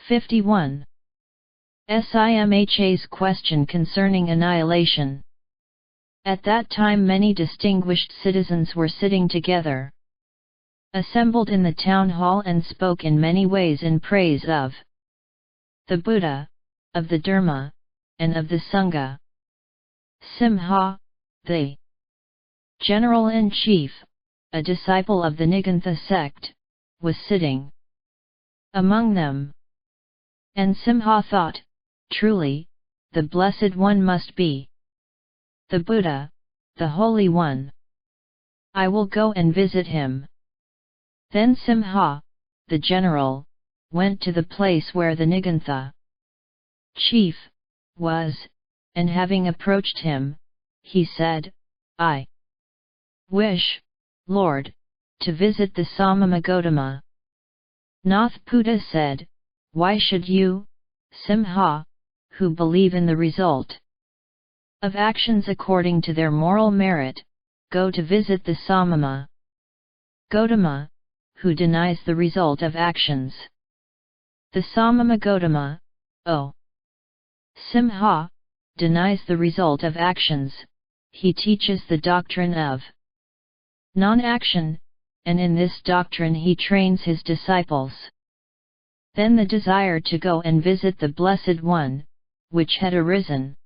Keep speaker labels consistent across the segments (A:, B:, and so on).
A: 51. Simha's question concerning annihilation. At that time many distinguished citizens were sitting together, assembled in the town hall, and spoke in many ways in praise of the Buddha, of the Dharma, and of the Sangha. Simha, the general-in-chief, a disciple of the Nigantha sect, was sitting among them. And Simha thought, truly, the Blessed One must be the Buddha, the Holy One. I will go and visit him. Then Simha, the general, went to the place where the Nigantha chief was, and having approached him, he said, I wish, Lord, to visit the Samama Gautama. Nath Buddha said, why should you, Simha, who believe in the result of actions according to their moral merit, go to visit the Samama Gautama, who denies the result of actions? The Samama Gautama, O Simha, denies the result of actions. He teaches the doctrine of non-action, and in this doctrine he trains his disciples. Then the desire to go and visit the Blessed One, which had arisen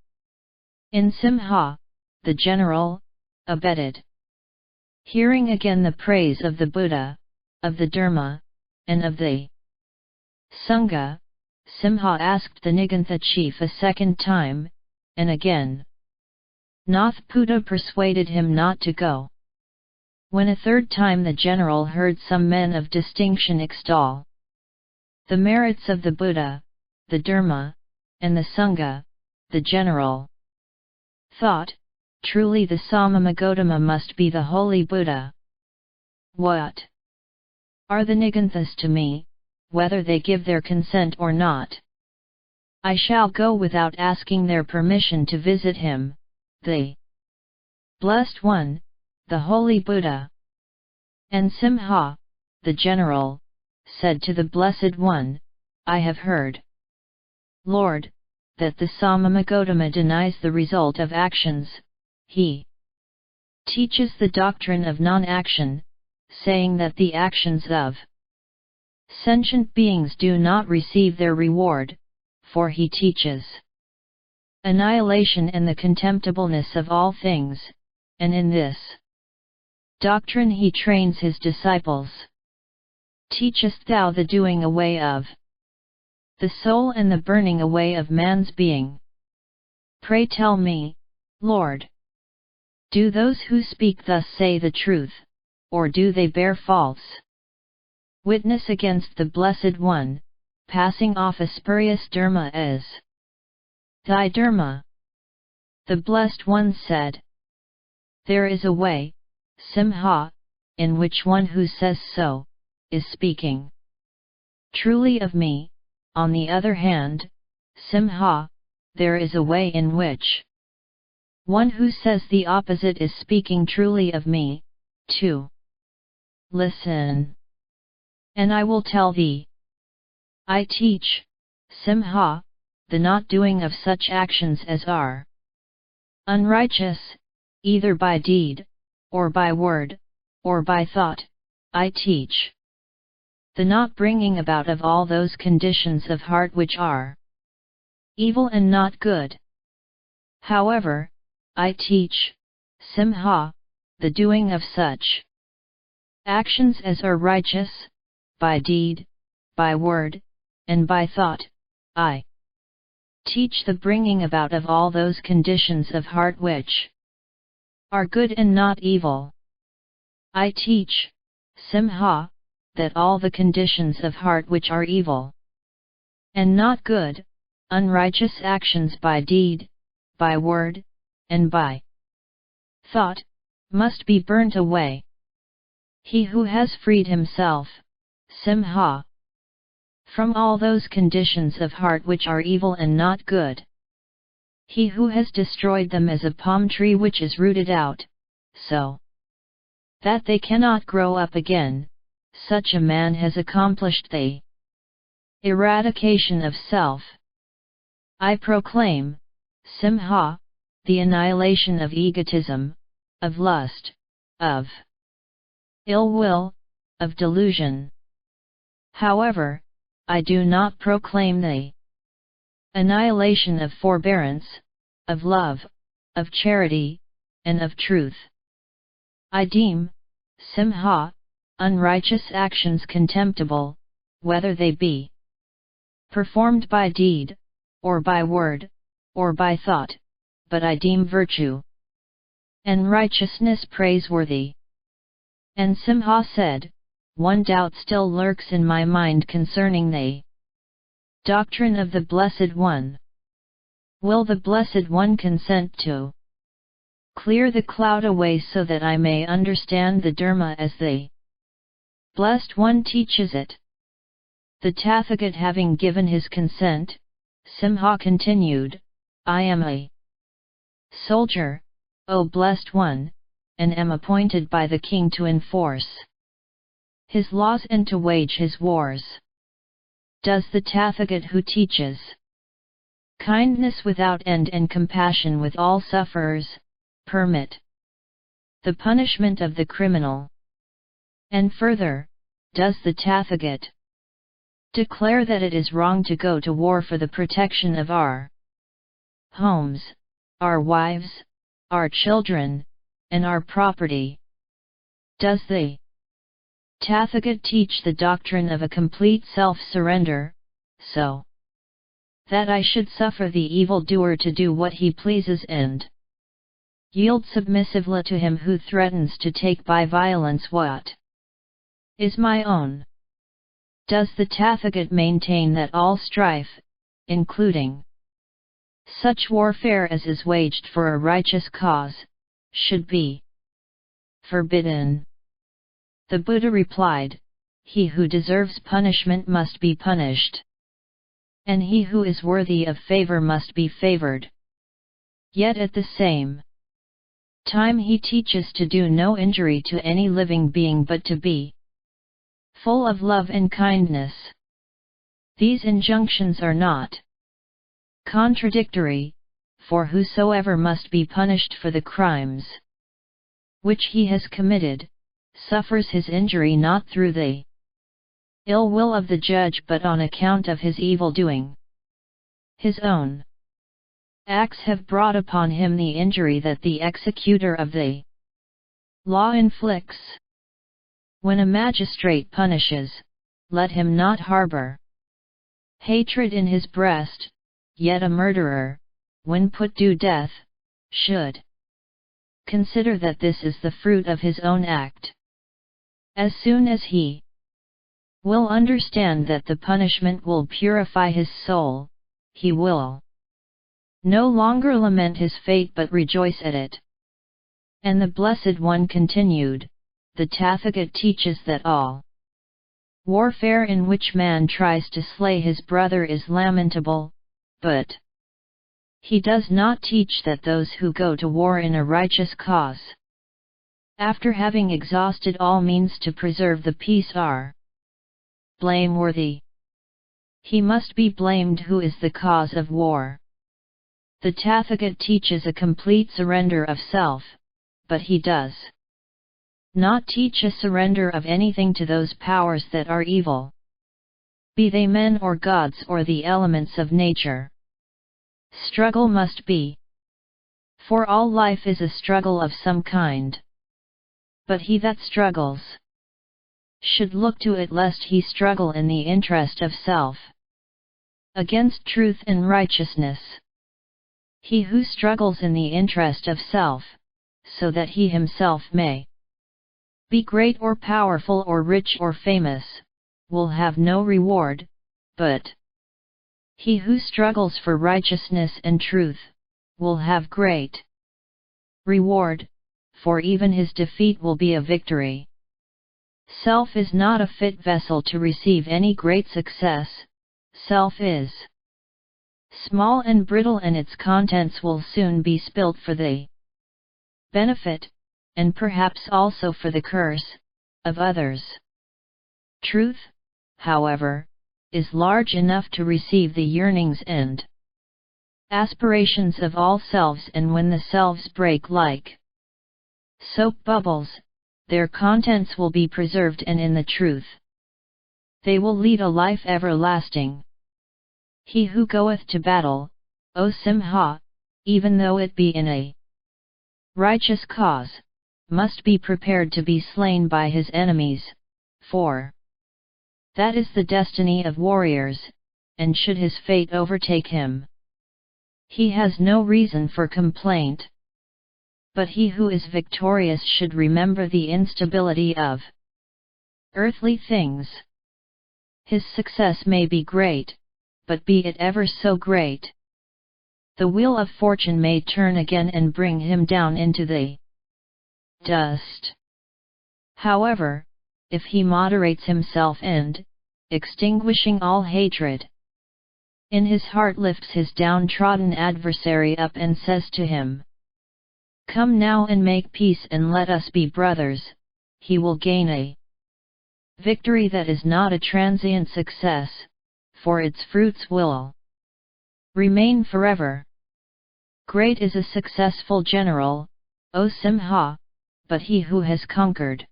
A: in Simha, the general, abated. Hearing again the praise of the Buddha, of the Dharma, and of the Sangha, Simha asked the Nigantha chief a second time, and again. Nath Buddha persuaded him not to go. When a third time the general heard some men of distinction extol the merits of the Buddha, the Dharma, and the Sangha, the general thought, truly the Samama Gautama must be the Holy Buddha. What are the Niganthas to me, whether they give their consent or not? I shall go without asking their permission to visit him, the Blessed One, the Holy Buddha. And Simha, the general, said to the Blessed One, I have heard, Lord, that the Samama Gautama denies the result of actions. He teaches the doctrine of non-action, saying that the actions of sentient beings do not receive their reward, for he teaches annihilation and the contemptibleness of all things, and in this doctrine he trains his disciples. Teachest thou the doing away of the soul and the burning away of man's being? Pray tell me, Lord, do those who speak thus say the truth, or do they bear false witness against the Blessed One, passing off a spurious dharma as thy dharma? The Blessed One said, there is a way, Simha, in which one who says so is speaking truly of me. On the other hand, Simha, there is a way in which one who says the opposite is speaking truly of me, too. Listen, and I will tell thee. I teach, Simha, the not doing of such actions as are unrighteous, either by deed, or by word, or by thought. I teach the not bringing about of all those conditions of heart which are evil and not good. However, I teach, Simha, the doing of such actions as are righteous, by deed, by word, and by thought. I teach the bringing about of all those conditions of heart which are good and not evil. I teach, Simha, that all the conditions of heart which are evil and not good, unrighteous actions by deed, by word, and by thought, must be burnt away. He who has freed himself, Simha, from all those conditions of heart which are evil and not good, he who has destroyed them as a palm tree which is rooted out, so that they cannot grow up again, such a man has accomplished the eradication of self. I proclaim, Simha, the annihilation of egotism, of lust, of ill will, of delusion. However, I do not proclaim the annihilation of forbearance, of love, of charity, and of truth. I deem, Simha, unrighteous actions contemptible, whether they be performed by deed, or by word, or by thought, but I deem virtue and righteousness praiseworthy. And Simha said, one doubt still lurks in my mind concerning the doctrine of the Blessed One. Will the Blessed One consent to clear the cloud away so that I may understand the Dharma as the Blessed One teaches it? The Tathagat having given his consent, Simha continued, I am a soldier, O Blessed One, and am appointed by the king to enforce his laws and to wage his wars. Does the Tathagat who teaches kindness without end and compassion with all sufferers, permit the punishment of the criminal? And further, does the Tathagat declare that it is wrong to go to war for the protection of our homes, our wives, our children, and our property? Does the Tathagat teach the doctrine of a complete self-surrender, so that I should suffer the evildoer to do what he pleases and yield submissively to him who threatens to take by violence what is my own? Does the Tathagat maintain that all strife, including such warfare as is waged for a righteous cause, should be forbidden? The Buddha replied, he who deserves punishment must be punished, and he who is worthy of favor must be favored. Yet at the same time he teaches to do no injury to any living being but to be full of love and kindness. These injunctions are not contradictory, for whosoever must be punished for the crimes which he has committed, suffers his injury not through the ill will of the judge but on account of his evil doing. His own acts have brought upon him the injury that the executor of the law inflicts. When a magistrate punishes, let him not harbor hatred in his breast, yet a murderer, when put to death, should consider that this is the fruit of his own act. As soon as he will understand that the punishment will purify his soul, he will no longer lament his fate but rejoice at it. And the Blessed One continued, the Tathagat teaches that all warfare in which man tries to slay his brother is lamentable, but he does not teach that those who go to war in a righteous cause, after having exhausted all means to preserve the peace, are blameworthy. He must be blamed who is the cause of war. The Tathagat teaches a complete surrender of self, but he does not teach a surrender of anything to those powers that are evil, be they men or gods or the elements of nature. Struggle must be, for all life is a struggle of some kind. But he that struggles should look to it lest he struggle in the interest of self against truth and righteousness. He who struggles in the interest of self, so that he himself may be great or powerful or rich or famous, will have no reward, but he who struggles for righteousness and truth, will have great reward, for even his defeat will be a victory. Self is not a fit vessel to receive any great success. Self is small and brittle and its contents will soon be spilt for the benefit, and perhaps also for the curse, of others. Truth, however, is large enough to receive the yearnings and aspirations of all selves, and when the selves break like soap bubbles, their contents will be preserved, and in the truth they will lead a life everlasting. He who goeth to battle, O Simha, even though it be in a righteous cause, must be prepared to be slain by his enemies, for that is the destiny of warriors, and should his fate overtake him, he has no reason for complaint. But he who is victorious should remember the instability of earthly things. His success may be great, but be it ever so great, the wheel of fortune may turn again and bring him down into the dust. However, if he moderates himself and, extinguishing all hatred in his heart, lifts his downtrodden adversary up and says to him, "Come now and make peace and let us be brothers," he will gain a victory that is not a transient success, for its fruits will remain forever. Great is a successful general, O Simha, but he who has conquered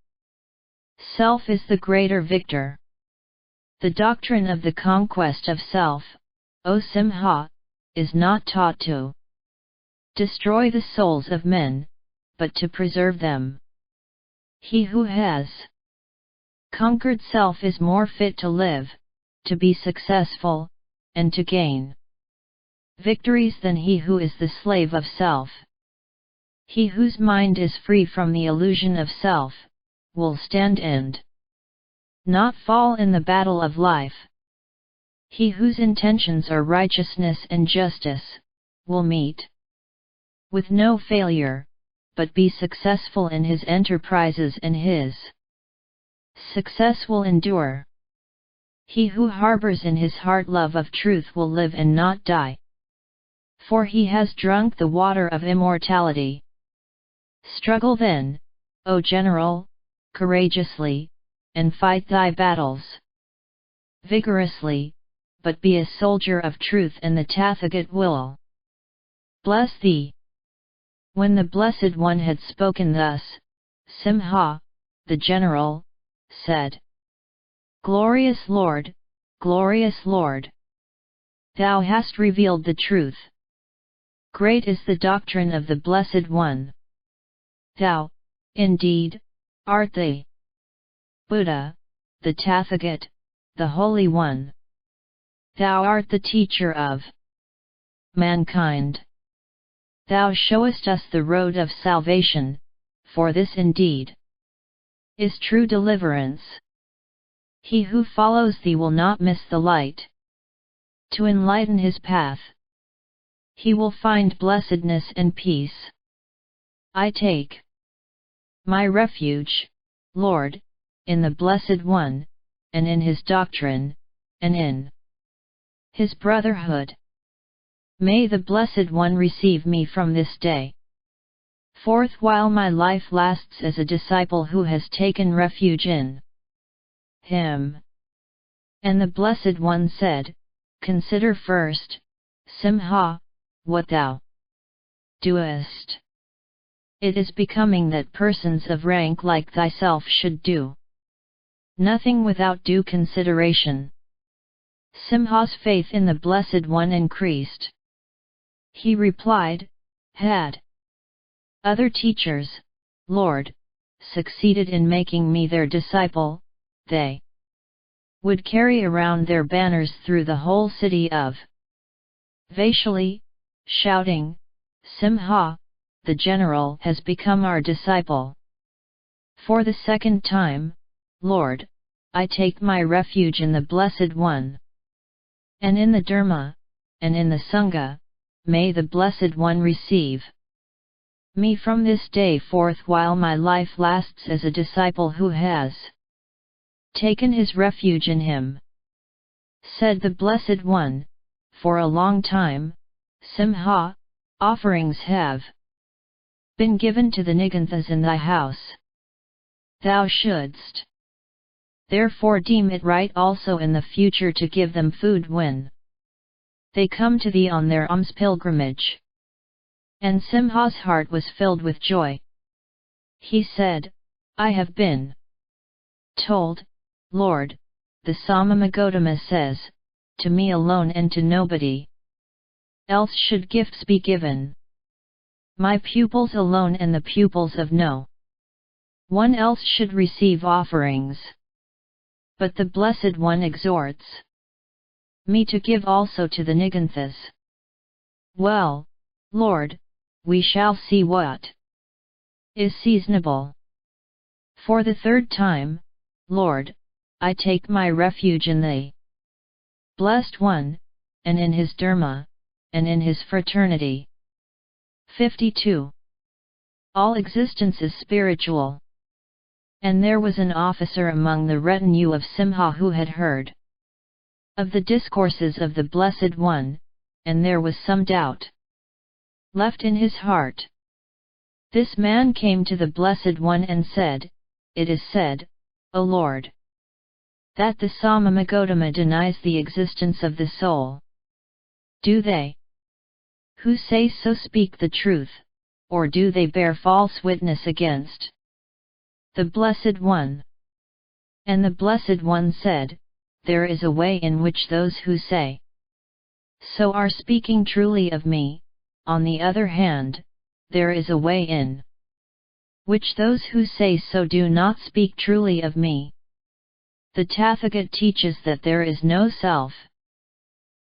A: self is the greater victor. The doctrine of the conquest of self, O Simha, is not taught to destroy the souls of men, but to preserve them. He who has conquered self is more fit to live, to be successful, and to gain victories than he who is the slave of self. He whose mind is free from the illusion of self, will stand and not fall in the battle of life. He whose intentions are righteousness and justice, will meet with no failure, but be successful in his enterprises, and his success will endure. He who harbors in his heart love of truth will live and not die, for he has drunk the water of immortality. Struggle then, O general, courageously, and fight thy battles vigorously, but be a soldier of truth, and the Tathagat will bless thee. When the Blessed One had spoken thus, Simha, the general, said, "Glorious Lord, glorious Lord! Thou hast revealed the truth. Great is the doctrine of the Blessed One. Thou, indeed, art the Buddha, the Tathagat, the Holy One. Thou art the teacher of mankind. Thou showest us the road of salvation, for this indeed is true deliverance. He who follows thee will not miss the light. To enlighten his path, he will find blessedness and peace. I take my refuge, Lord, in the Blessed One, and in his doctrine, and in his brotherhood. May the Blessed One receive me from this day forth while my life lasts as a disciple who has taken refuge in him." And the Blessed One said, "Consider first, Simha, what thou doest. It is becoming that persons of rank like thyself should do nothing without due consideration." Simha's faith in the Blessed One increased. He replied, "Had other teachers, Lord, succeeded in making me their disciple, they would carry around their banners through the whole city of Vaishali, shouting, 'Simha, the general has become our disciple.' For the second time, Lord, I take my refuge in the Blessed One. And in the Dharma, and in the Sangha, may the Blessed One receive me from this day forth while my life lasts as a disciple who has taken his refuge in him." Said the Blessed One, "For a long time, Simha, offerings have been given to the Niganthas in thy house. Thou shouldst Therefore deem it right also in the future to give them food when they come to thee on their alms pilgrimage." And Simha's heart was filled with joy. He said, "I have been told, Lord, the Samama Gautama says, to me alone and to nobody else should gifts be given. My pupils alone and the pupils of no one else should receive offerings. But the Blessed One exhorts me to give also to the Niganthas." Well, Lord, we shall see what is seasonable. For the third time, Lord, I take my refuge in thee. Blessed One, and in his Dharma, and in his fraternity. 52. All existence is spiritual. And there was an officer among the retinue of Simha who had heard of the discourses of the Blessed One, and there was some doubt left in his heart. This man came to the Blessed One and said, "It is said, O Lord, that the Samama Gautama denies the existence of the soul. Do they who say so speak the truth, or do they bear false witness against the Blessed One?" And the Blessed One said, "There is a way in which those who say so are speaking truly of me, on the other hand, there is a way in which those who say so do not speak truly of me. The Tathagata teaches that there is no self.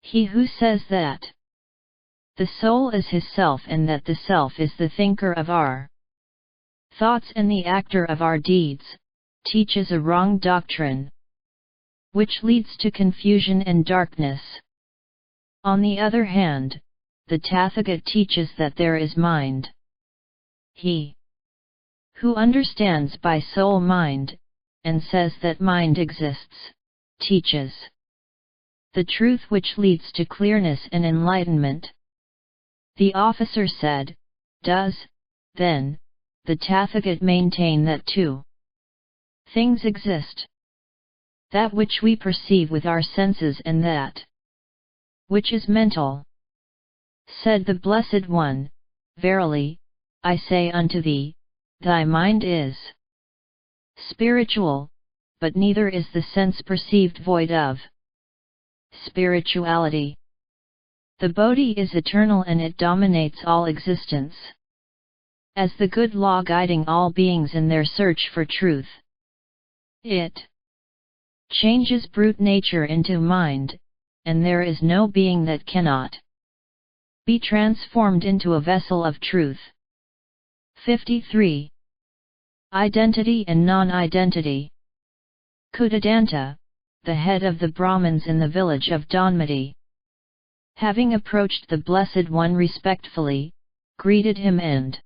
A: He who says that the soul is his self and that the self is the thinker of our thoughts and the actor of our deeds, teaches a wrong doctrine, which leads to confusion and darkness. On the other hand, the Tathagata teaches that there is mind. He who understands by soul-mind, and says that mind exists, teaches the truth which leads to clearness and enlightenment." The officer said, "Does, then, the Tathagata maintain that two things exist? That which we perceive with our senses and that which is mental?" Said the Blessed One, "Verily, I say unto thee, thy mind is spiritual, but neither is the sense perceived void of spirituality. The Bodhi is eternal and it dominates all existence, as the good law guiding all beings in their search for truth. It changes brute nature into mind, and there is no being that cannot be transformed into a vessel of truth." 53. Identity and non-identity. Kudadanta, the head of the Brahmins in the village of Dhanmati, having approached the Blessed One respectfully, greeted him and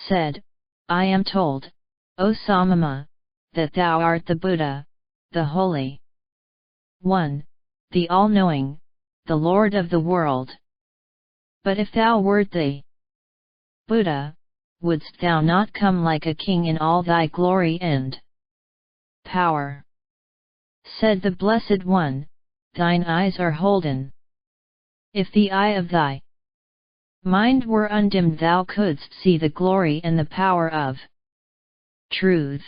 A: said, "I am told, O Samama, that thou art the Buddha, the Holy One, the All-Knowing, the Lord of the world. But if thou wert the Buddha, wouldst thou not come like a king in all thy glory and power?" Said the Blessed One, "Thine eyes are holden. If the eye of thy mind were undimmed thou couldst see the glory and the power of truth."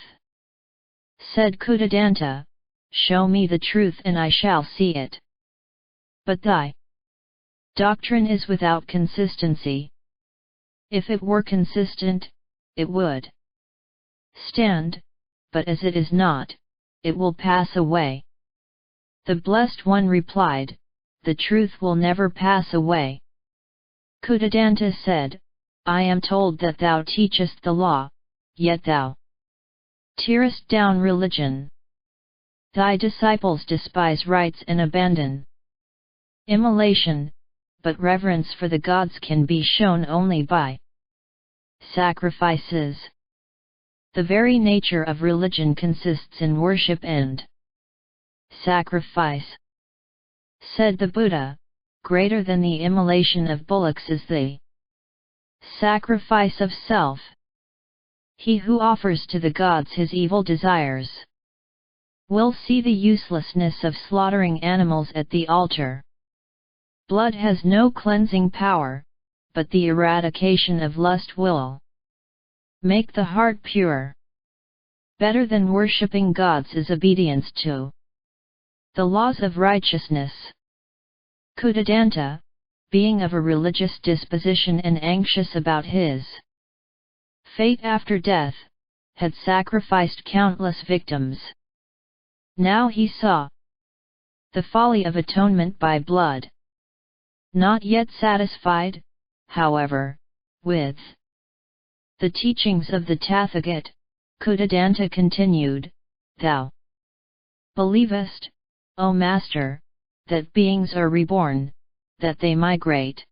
A: Said Kudadanta, "Show me the truth and I shall see it. But thy doctrine is without consistency. If it were consistent, it would stand, but as it is not, it will pass away." The Blessed One replied, "The truth will never pass away." Kudadanta said, "I am told that thou teachest the law, yet thou tearest down religion. Thy disciples despise rites and abandon immolation, but reverence for the gods can be shown only by sacrifices. The very nature of religion consists in worship and sacrifice." Said the Buddha, "Greater than the immolation of bullocks is the sacrifice of self. He who offers to the gods his evil desires will see the uselessness of slaughtering animals at the altar. Blood has no cleansing power, but the eradication of lust will make the heart pure. Better than worshipping gods is obedience to the laws of righteousness. Kudadanta, being of a religious disposition and anxious about his fate after death, had sacrificed countless victims. Now he saw the folly of atonement by blood. Not yet satisfied, however, with the teachings of the Tathagata, Kudadanta continued, "Thou believest, O Master, that beings are reborn, that they migrate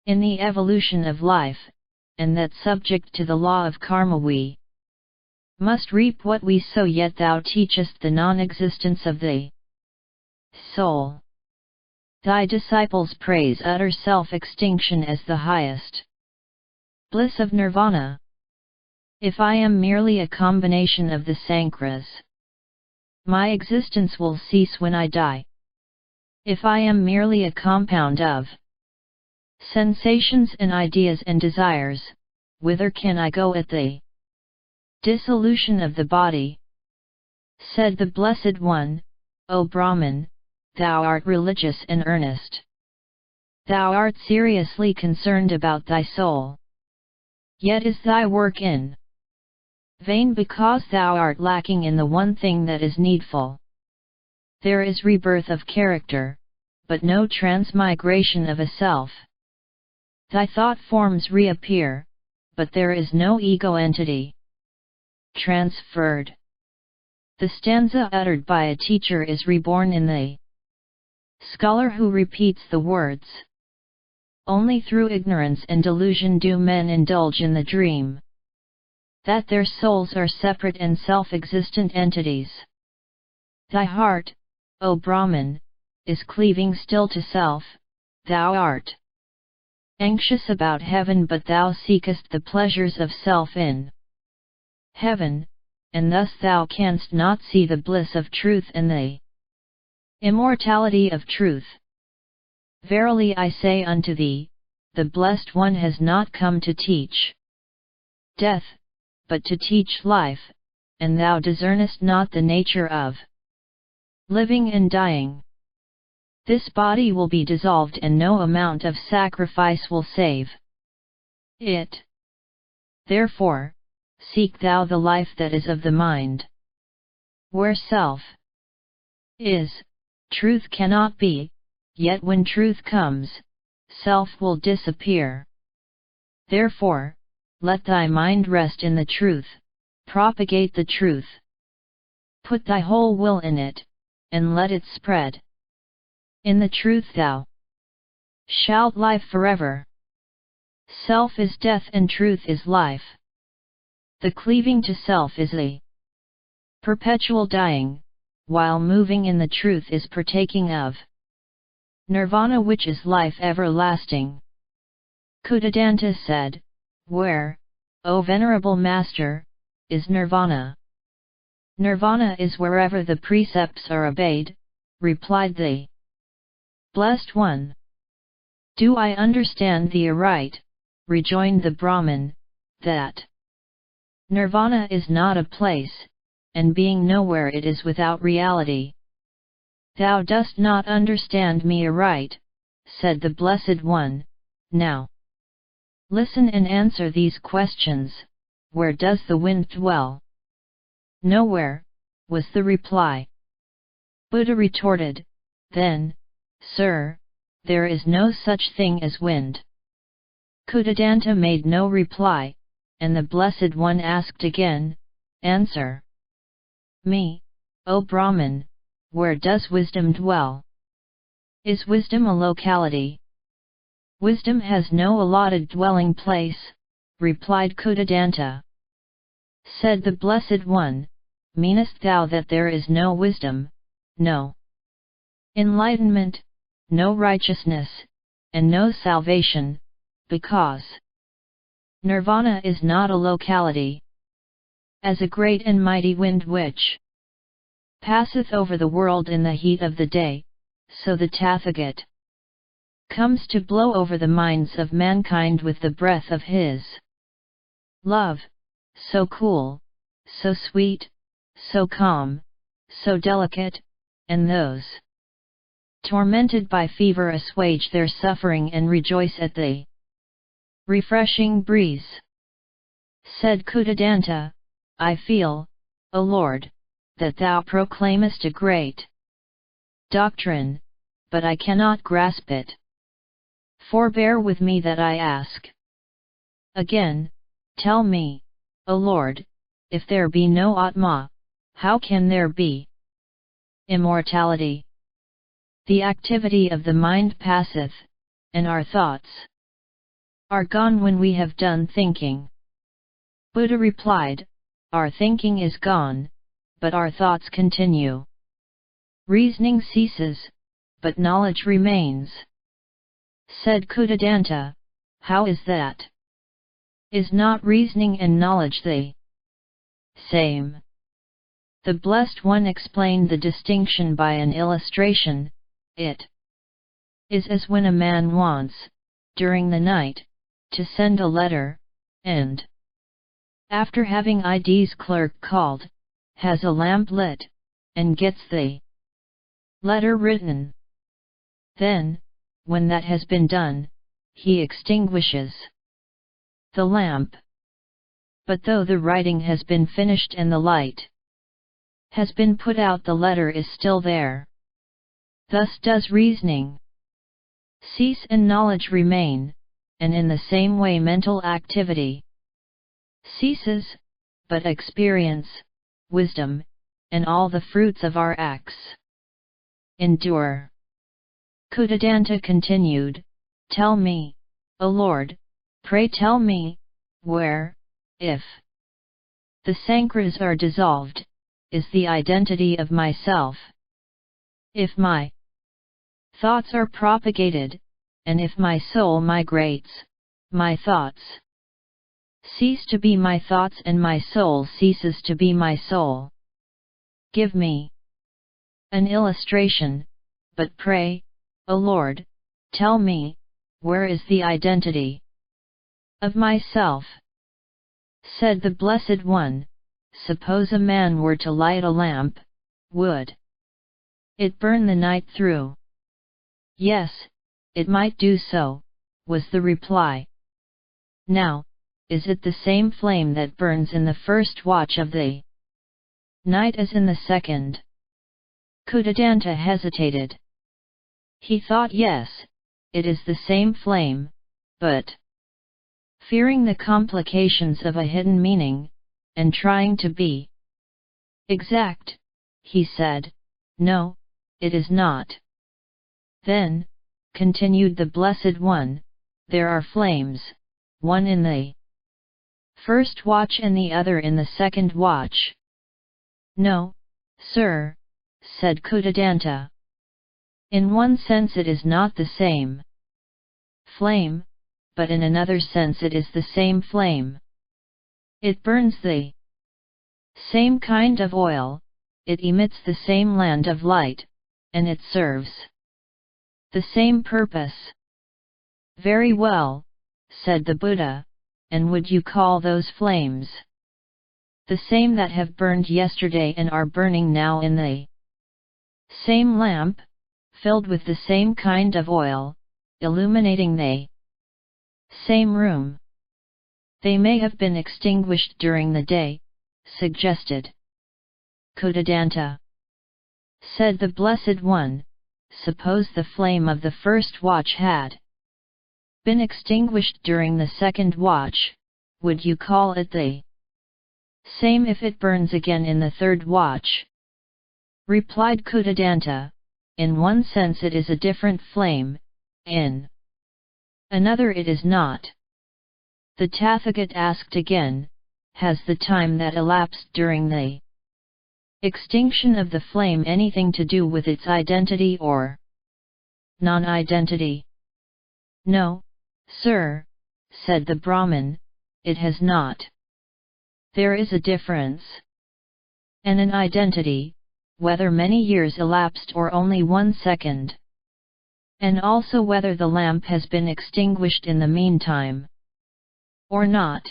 A: in the evolution of life, and that subject to the law of karma we must reap what we sow, yet thou teachest the non-existence of the soul. Thy disciples praise utter self-extinction as the highest bliss of nirvana. If I am merely a combination of the sankharas, my existence will cease when I die. If I am merely a compound of sensations and ideas and desires, whither can I go at the dissolution of the body?" Said the Blessed One, "O Brahman, thou art religious and earnest. Thou art seriously concerned about thy soul. Yet is thy work in vain because thou art lacking in the one thing that is needful. There is rebirth of character, but no transmigration of a self. Thy thought forms reappear, but there is no ego entity transferred. The stanza uttered by a teacher is reborn in the scholar who repeats the words. Only through ignorance and delusion do men indulge in the dream that their souls are separate and self-existent entities. Thy heart, O Brahman, is cleaving still to self. Thou art anxious about heaven, but thou seekest the pleasures of self in heaven, and thus thou canst not see the bliss of truth and the immortality of truth. Verily I say unto thee, the Blessed One has not come to teach death, but to teach life, and thou discernest not the nature of living and dying. This body will be dissolved, and no amount of sacrifice will save it. Therefore, seek thou the life that is of the mind. Where self is, truth cannot be, yet when truth comes, self will disappear. Therefore, let thy mind rest in the truth, propagate the truth. Put thy whole will in it, and let it spread. In the truth thou shalt live forever. Self is death and truth is life. The cleaving to self is a perpetual dying, while moving in the truth is partaking of nirvana, which is life everlasting. Kudadanta said, "Where, O Venerable Master, is nirvana?" "Nirvana is wherever the precepts are obeyed," replied the Blessed One. "Do I understand thee aright?" rejoined the Brahman, "that nirvana is not a place, and being nowhere it is without reality?" "Thou dost not understand me aright," said the Blessed One. "Now listen and answer these questions. Where does the wind dwell?" "Nowhere," was the reply. Buddha retorted, "Then, sir, there is no such thing as wind." Kudadanta made no reply, and the Blessed One asked again, "Answer me, O Brahman, where does wisdom dwell?" "Is wisdom a locality?" "Wisdom has no allotted dwelling place," replied Kudadanta. Said the Blessed One, "Meanest thou that there is no wisdom, no enlightenment, no righteousness, and no salvation, because nirvana is not a locality? As a great and mighty wind which passeth over the world in the heat of the day, so the Tathagat comes to blow over the minds of mankind with the breath of his love, so cool, so sweet, so calm, so delicate, and those tormented by fever assuage their suffering and rejoice at the refreshing breeze. Said Kudadanta, I feel, O Lord, that thou proclaimest a great doctrine, but I cannot grasp it. Forbear with me that I ask. Again, tell me, O Lord, if there be no Atma, how can there be immortality? The activity of the mind passeth, and our thoughts are gone when we have done thinking. Buddha replied, our thinking is gone, but our thoughts continue. Reasoning ceases, but knowledge remains. Said Kudadanta, how is that? Is not reasoning and knowledge the same? The Blessed One explained the distinction by an illustration. It is as when a man wants, during the night, to send a letter, and after having ID's clerk called, has a lamp lit, and gets the letter written. Then, when that has been done, he extinguishes the lamp. But though the writing has been finished and the light has been put out, the letter is still there. Thus does reasoning cease and knowledge remain, and in the same way mental activity ceases, but experience, wisdom, and all the fruits of our acts endure. Kudadanta continued, tell me, O Lord, pray tell me, where, if the sankras are dissolved, is the identity of myself? If my thoughts are propagated, and if my soul migrates, my thoughts cease to be my thoughts and my soul ceases to be my soul. Give me an illustration, but pray, O Lord, tell me, where is the identity of myself? Said the Blessed One, suppose a man were to light a lamp, would it burn the night through? Yes, it might do so, was the reply. Now, is it the same flame that burns in the first watch of the night as in the second? Kudadanta hesitated. He thought yes, it is the same flame, but fearing the complications of a hidden meaning, and trying to be exact, he said, no, it is not. Then, continued the Blessed One, there are flames, one in the first watch and the other in the second watch. No, sir, said Kudadanta. In one sense it is not the same flame, but in another sense it is the same flame. It burns the same kind of oil, it emits the same land of light, and it serves the same purpose. Very well, said the Buddha, and would you call those flames the same that have burned yesterday and are burning now in the same lamp, filled with the same kind of oil, illuminating the same room? They may have been extinguished during the day, suggested Kudadanta. Said the Blessed One, suppose the flame of the first watch had been extinguished during the second watch, would you call it the same if it burns again in the third watch? Replied Kudadanta, in one sense it is a different flame, in another it is not. The Tathagat asked again, has the time that elapsed during the extinction of the flame anything to do with its identity or non-identity? No, sir, said the Brahmin, it has not. There is a difference and an identity, whether many years elapsed or only 1 second. And also whether the lamp has been extinguished in the meantime, or not.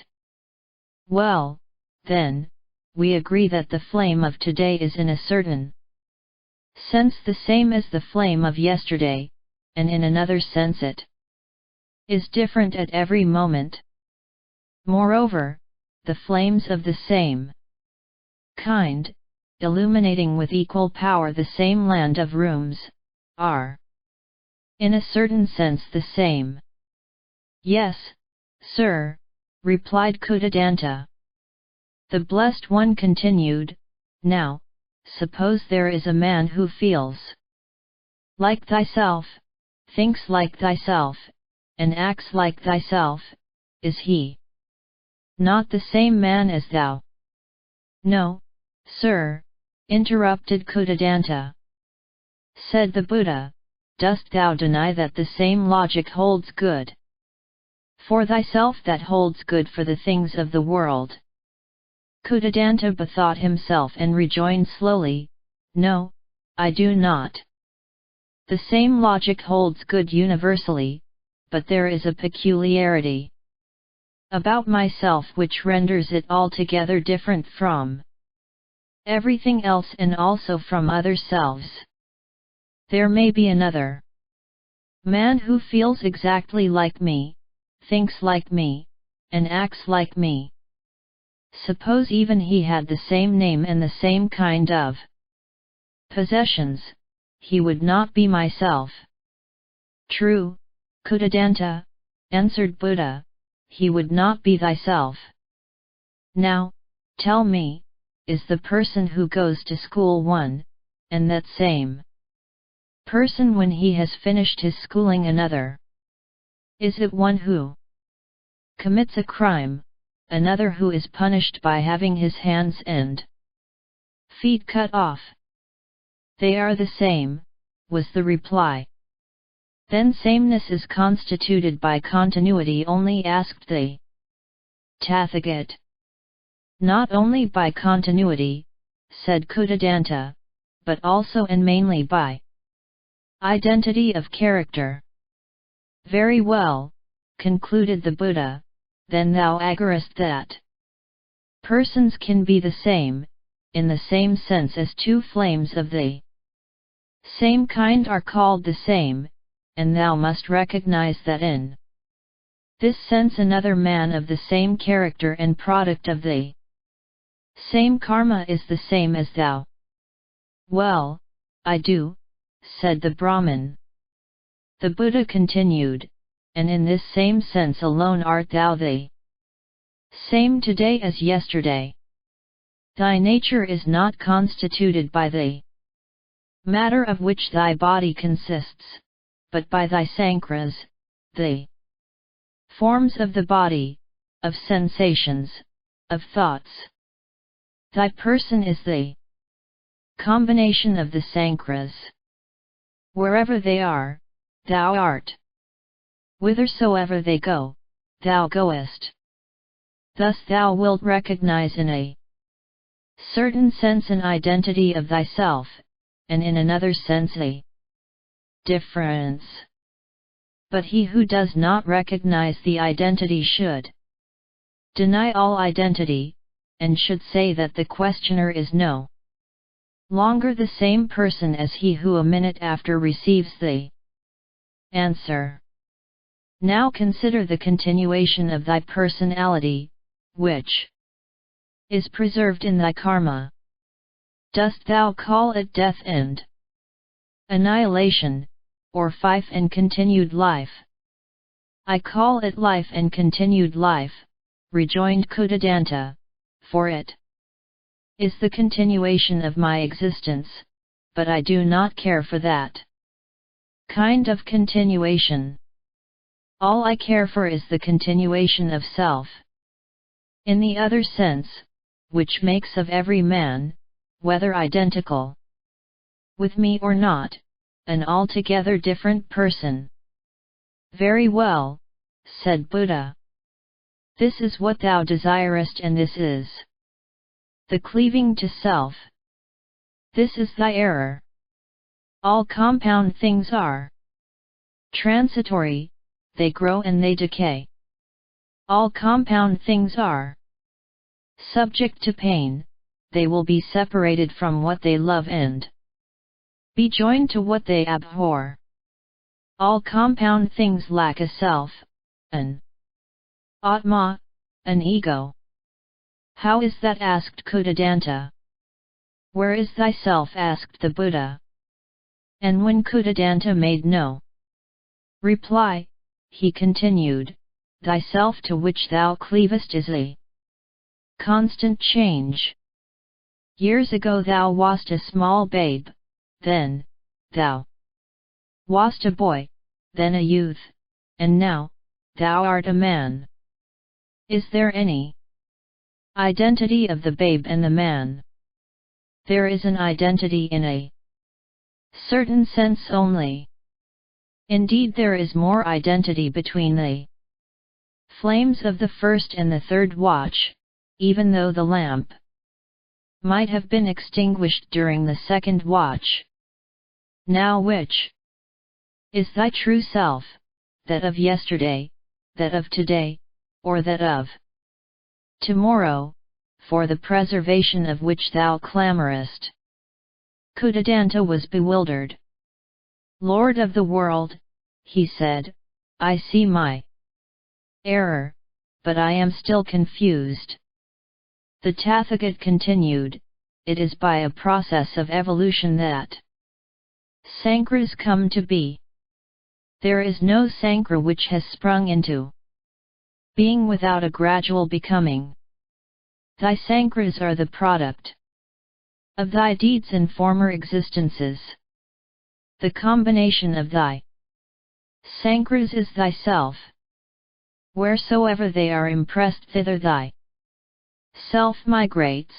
A: Well, then, we agree that the flame of today is in a certain sense the same as the flame of yesterday, and in another sense it is different at every moment. Moreover, the flames of the same kind, illuminating with equal power the same land of rooms, are, in a certain sense, the same. Yes, sir, replied Kudadanta. The Blessed One continued, now, suppose there is a man who feels like thyself, thinks like thyself, and acts like thyself. Is he not the same man as thou? No, sir, interrupted Kudadanta. Said the Buddha, dost thou deny that the same logic holds good for thyself that holds good for the things of the world? Kudadanta bethought himself and rejoined slowly, no, I do not. The same logic holds good universally, but there is a peculiarity about myself which renders it altogether different from everything else and also from other selves. There may be another man who feels exactly like me, thinks like me, and acts like me. Suppose even he had the same name and the same kind of possessions, he would not be myself. True, Kudadanta, answered Buddha, he would not be thyself. Now, tell me, is the person who goes to school one, and that same person when he has finished his schooling another? Is it one who commits a crime, another who is punished by having his hands and feet cut off? They are the same, was the reply. Then sameness is constituted by continuity only, asked the Tathagata. Not only by continuity, said Kudadanta, but also and mainly by identity of character. Very well, concluded the Buddha, then thou agreest that persons can be the same, in the same sense as two flames of the same kind are called the same, and thou must recognize that in this sense another man of the same character and product of the same karma is the same as thou. Well, I do, said the Brahmin. The Buddha continued, and in this same sense alone art thou the same today as yesterday. Thy nature is not constituted by the matter of which thy body consists, but by thy sankharas, the forms of the body, of sensations, of thoughts. Thy person is the combination of the sankharas. Wherever they are, thou art. Whithersoever they go, thou goest. Thus thou wilt recognize in a certain sense an identity of thyself, and in another sense a difference. But he who does not recognize the identity should deny all identity, and should say that the questioner is no longer the same person as he who a minute after receives the answer. Now consider the continuation of thy personality, which is preserved in thy karma. Dost thou call it death and annihilation, or fife and continued life? I call it life and continued life, rejoined Kudadanta, for it is the continuation of my existence, but I do not care for that kind of continuation. All I care for is the continuation of self. In the other sense, which makes of every man, whether identical with me or not, an altogether different person. Very well, said Buddha. This is what thou desirest, and this is the cleaving to self. This is thy error. All compound things are transitory, they grow and they decay. All compound things are subject to pain, they will be separated from what they love and be joined to what they abhor. All compound things lack a self, an Atma, an ego. How is that? Asked Kudadanta. Where is thyself? Asked the Buddha. And when Kudadanta made no reply, he continued, thyself to which thou cleavest is a constant change. Years ago thou wast a small babe, then thou wast a boy, then a youth, and now thou art a man. Is there any identity of the babe and the man? There is an identity in a certain sense only. Indeed, there is more identity between the flames of the first and the third watch, even though the lamp might have been extinguished during the second watch. Now which is thy true self, that of yesterday, that of today, or that of tomorrow, for the preservation of which thou clamorest? Kudadanta was bewildered. Lord of the world, he said, I see my error, but I am still confused. The Tathagat continued, it is by a process of evolution that Sankharas come to be. There is no Sankhara which has sprung into being without a gradual becoming. Thy Sankharas are the product of thy deeds in former existences. The combination of thy Sankharas is thyself. Wheresoever they are impressed, thither thy self migrates.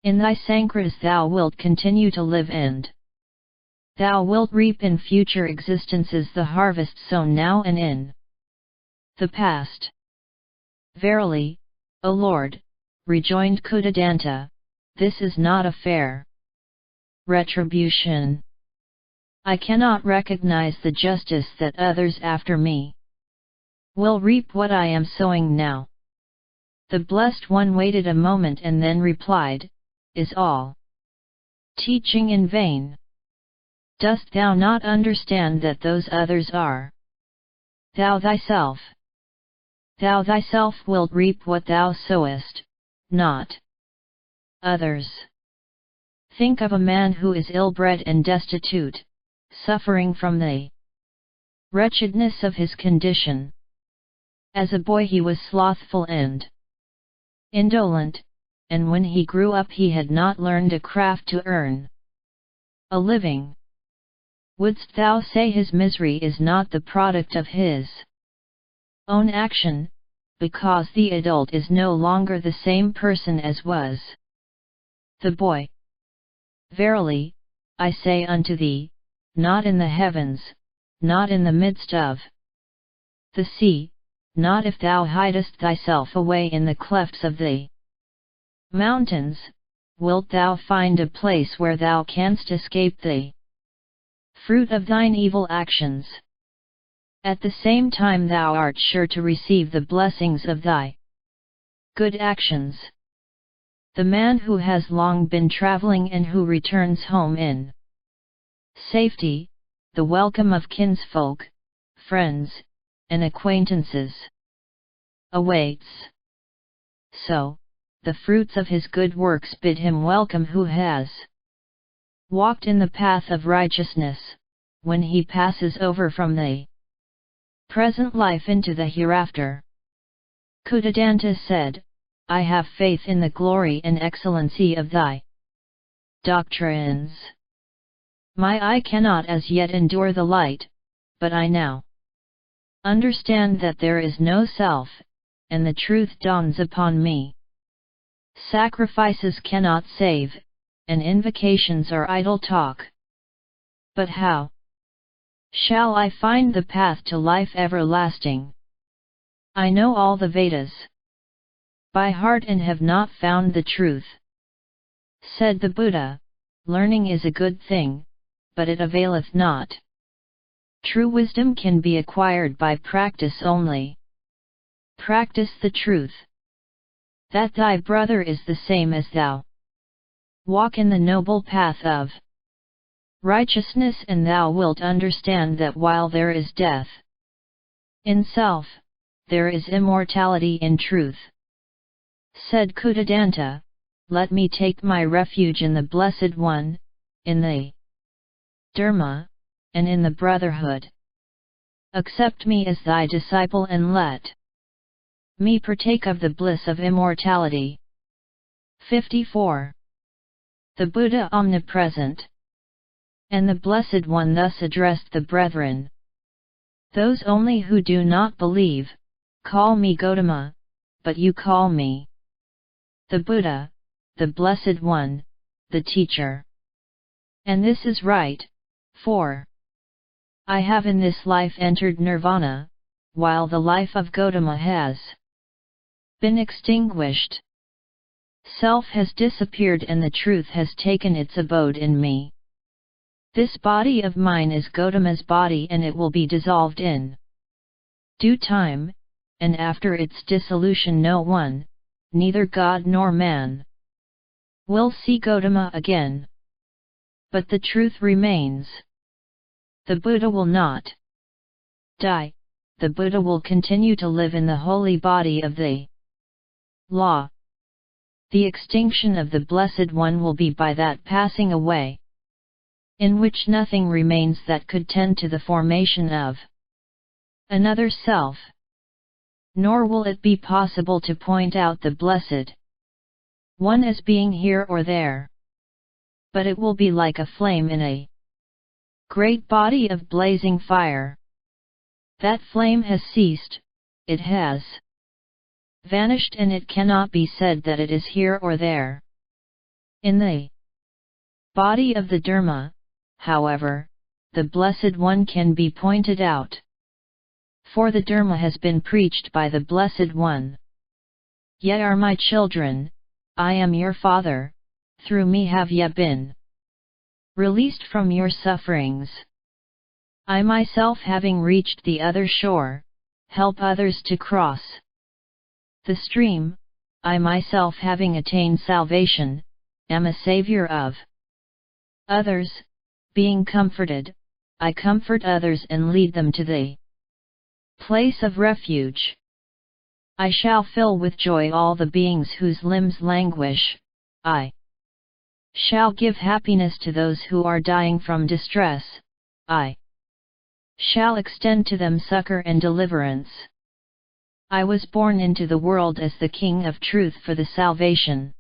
A: In thy Sankharas thou wilt continue to live, and thou wilt reap in future existences the harvest sown now and in the past. Verily, O Lord, rejoined Kudadanta, this is not a fair retribution. I cannot recognize the justice that others after me will reap what I am sowing now. The Blessed One waited a moment and then replied, is all teaching in vain? Dost thou not understand that those others are thou thyself? Thou thyself wilt reap what thou sowest, not others. Think of a man who is ill-bred and destitute, suffering from the wretchedness of his condition. As a boy he was slothful and indolent, and when he grew up he had not learned a craft to earn a living. Wouldst thou say his misery is not the product of his own action, because the adult is no longer the same person as was the boy? Verily, I say unto thee, not in the heavens, not in the midst of the sea, not if thou hidest thyself away in the clefts of the mountains, wilt thou find a place where thou canst escape the fruit of thine evil actions. At the same time thou art sure to receive the blessings of thy good actions. The man who has long been traveling and who returns home in safety, the welcome of kinsfolk, friends, and acquaintances awaits. So, the fruits of his good works bid him welcome who has walked in the path of righteousness, when he passes over from the present life into the hereafter. Kudadanta said, I have faith in the glory and excellency of thy doctrines. My eye cannot as yet endure the light, but I now understand that there is no self, and the truth dawns upon me. Sacrifices cannot save, and invocations are idle talk. But how shall I find the path to life everlasting? I know all the Vedas by heart and have not found the truth. Said the Buddha, learning is a good thing, but it availeth not. True wisdom can be acquired by practice only. Practice the truth, that thy brother is the same as thou. Walk in the noble path of righteousness, and thou wilt understand that while there is death in self, there is immortality in truth. Said Kudadanta, let me take my refuge in the Blessed One, in the Dharma, and in the brotherhood. Accept me as thy disciple and let me partake of the bliss of immortality. 54. The Buddha omnipresent and the Blessed One thus addressed the brethren. Those only who do not believe, call me Gautama, but you call me the Buddha, the Blessed One, the Teacher. And this is right, for I have in this life entered nirvana, while the life of Gautama has been extinguished. Self has disappeared and the truth has taken its abode in me. This body of mine is Gautama's body, and it will be dissolved in due time, and after its dissolution no one, neither God nor man, will see Gautama again. But the truth remains. The Buddha will not die, the Buddha will continue to live in the holy body of the law. The extinction of the Blessed One will be by that passing away, in which nothing remains that could tend to the formation of another self. Nor will it be possible to point out the Blessed One as being here or there. But it will be like a flame in a great body of blazing fire. That flame has ceased, it has vanished, and it cannot be said that it is here or there. In the body of the Dharma, however, the Blessed One can be pointed out. For the Dharma has been preached by the Blessed One. Ye are my children, I am your Father, through me have ye been released from your sufferings. I myself, having reached the other shore, help others to cross the stream. I myself, having attained salvation, am a savior of others. Being comforted, I comfort others and lead them to the place of refuge. I shall fill with joy all the beings whose limbs languish. I shall give happiness to those who are dying from distress. I shall extend to them succor and deliverance. I was born into the world as the King of Truth for the salvation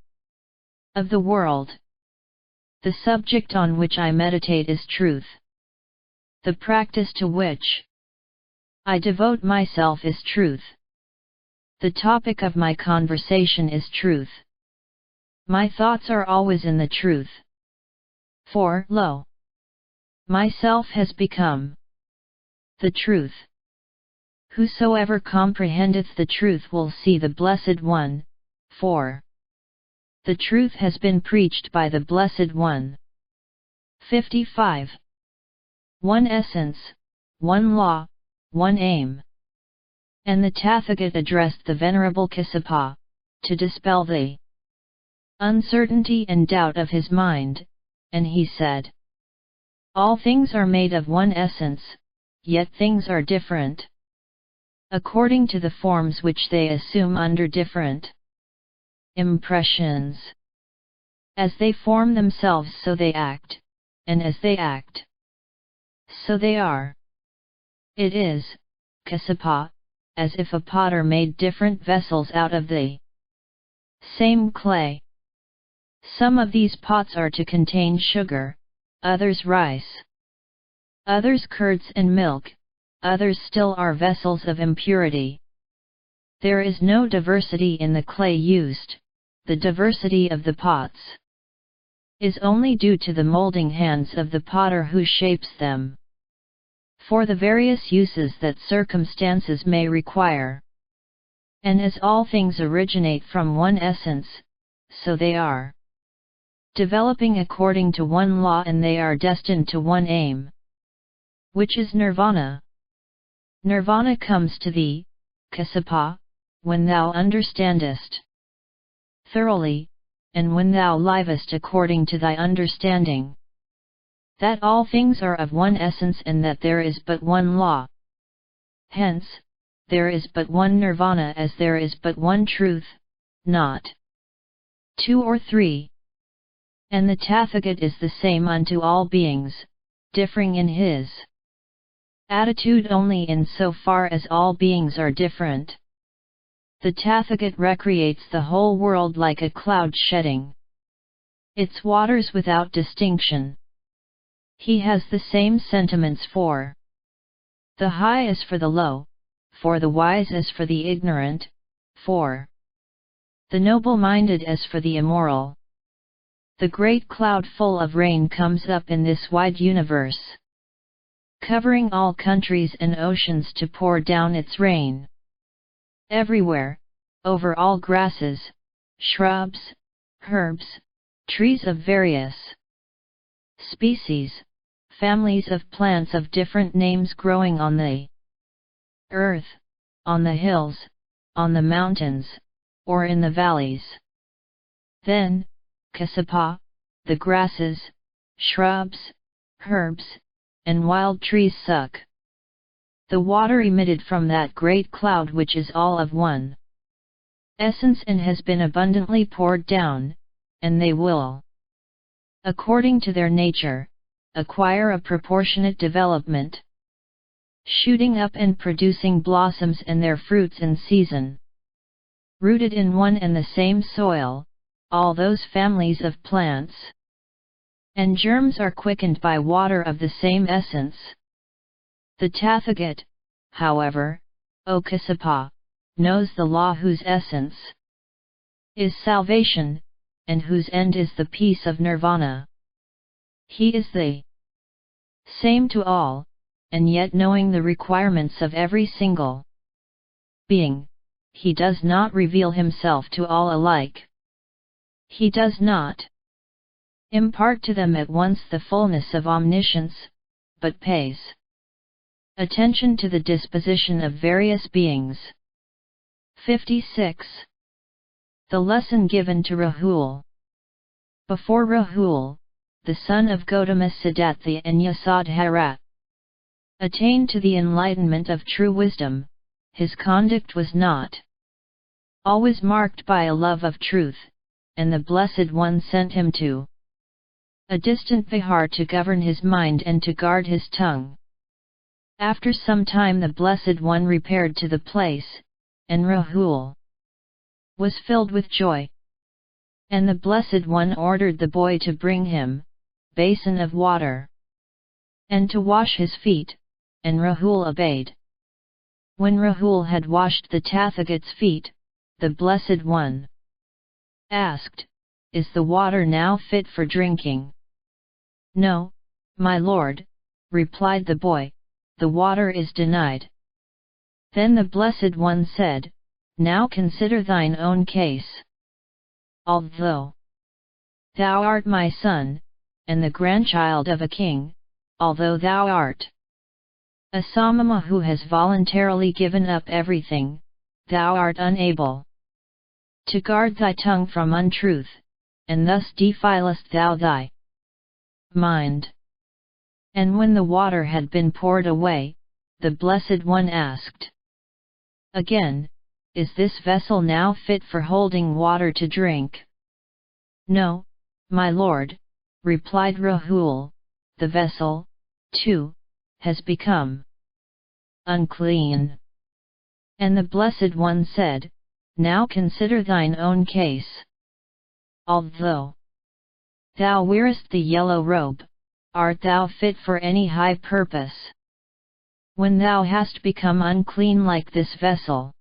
A: of the world. The subject on which I meditate is truth. The practice to which I devote myself is truth. The topic of my conversation is truth. My thoughts are always in the truth. For, lo, myself has become the truth. Whosoever comprehendeth the truth will see the Blessed One, for the truth has been preached by the Blessed One. 55. One essence, one law, one aim. And the Tathagata addressed the Venerable Kassapa, to dispel the uncertainty and doubt of his mind, and he said, all things are made of one essence, yet things are different according to the forms which they assume under different impressions. As they form themselves so they act, and as they act so they are. It is, Kassapa, as if a potter made different vessels out of the same clay. Some of these pots are to contain sugar, others rice, others curds and milk, others still are vessels of impurity. There is no diversity in the clay used, the diversity of the pots is only due to the molding hands of the potter who shapes them, for the various uses that circumstances may require. And as all things originate from one essence, so they are. developing according to one law, and they are destined to one aim, which is nirvana. Nirvana comes to thee, Kassapa, when thou understandest thoroughly, and when thou livest according to thy understanding, that all things are of one essence and that there is but one law. Hence, there is but one nirvana as there is but one truth, not two or three. And the Tathagata is the same unto all beings, differing in his attitude only in so far as all beings are different. The Tathagata recreates the whole world like a cloud shedding its waters without distinction. He has the same sentiments for the high as for the low, for the wise as for the ignorant, for the noble-minded as for the immoral. The great cloud full of rain comes up in this wide universe, covering all countries and oceans to pour down its rain. Everywhere, over all grasses, shrubs, herbs, trees of various species, families of plants of different names growing on the earth, on the hills, on the mountains, or in the valleys. Then, Kassapa, the grasses, shrubs, herbs, and wild trees suck the water emitted from that great cloud which is all of one essence and has been abundantly poured down, and they will, according to their nature, acquire a proportionate development, shooting up and producing blossoms and their fruits in season. Rooted in one and the same soil, all those families of plants and germs are quickened by water of the same essence. The Tathagata, however, O Kassapa, knows the law whose essence is salvation, and whose end is the peace of nirvana. He is the same to all, and yet knowing the requirements of every single being, he does not reveal himself to all alike. He does not impart to them at once the fullness of omniscience, but pays attention to the disposition of various beings. 56. The lesson given to Rahul. Before Rahul, the son of Gautama Siddhartha and Yasodhara, attained to the enlightenment of true wisdom, his conduct was not always marked by a love of truth, and the Blessed One sent him to a distant vihar to govern his mind and to guard his tongue. After some time the Blessed One repaired to the place, and Rahul was filled with joy. And the Blessed One ordered the boy to bring him basin of water, and to wash his feet, and Rahul obeyed. When Rahul had washed the Tathagata's feet, the Blessed One asked, "Is the water now fit for drinking?" "No, my lord," replied the boy, "the water is denied." Then the Blessed One said, "Now consider thine own case. Although thou art my son, and the grandchild of a king, although thou art a samama who has voluntarily given up everything, thou art unable to guard thy tongue from untruth, and thus defilest thou thy mind." And when the water had been poured away, the Blessed One asked again, "Is this vessel now fit for holding water to drink?" "No, my lord," replied Rahul, "the vessel, too, has become unclean." And the Blessed One said, "Now consider thine own case. Although thou wearest the yellow robe, art thou fit for any high purpose? When thou hast become unclean like this vessel?"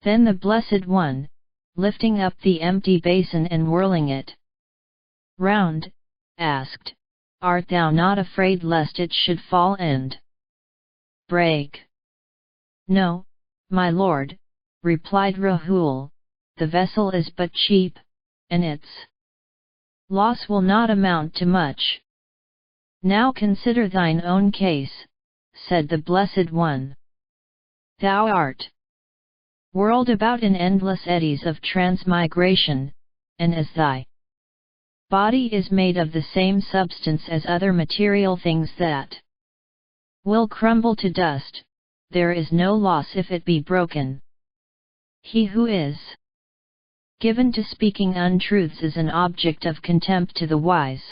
A: Then the Blessed One, lifting up the empty basin and whirling it round, asked, "Art thou not afraid lest it should fall and break?" "No, my lord," replied Rahul, "the vessel is but cheap, and its loss will not amount to much. Now consider thine own case, said the Blessed One. Thou art whirled about in endless eddies of transmigration, and as thy body is made of the same substance as other material things that will crumble to dust, there is no loss if it be broken. He who is given to speaking untruths is an object of contempt to the wise.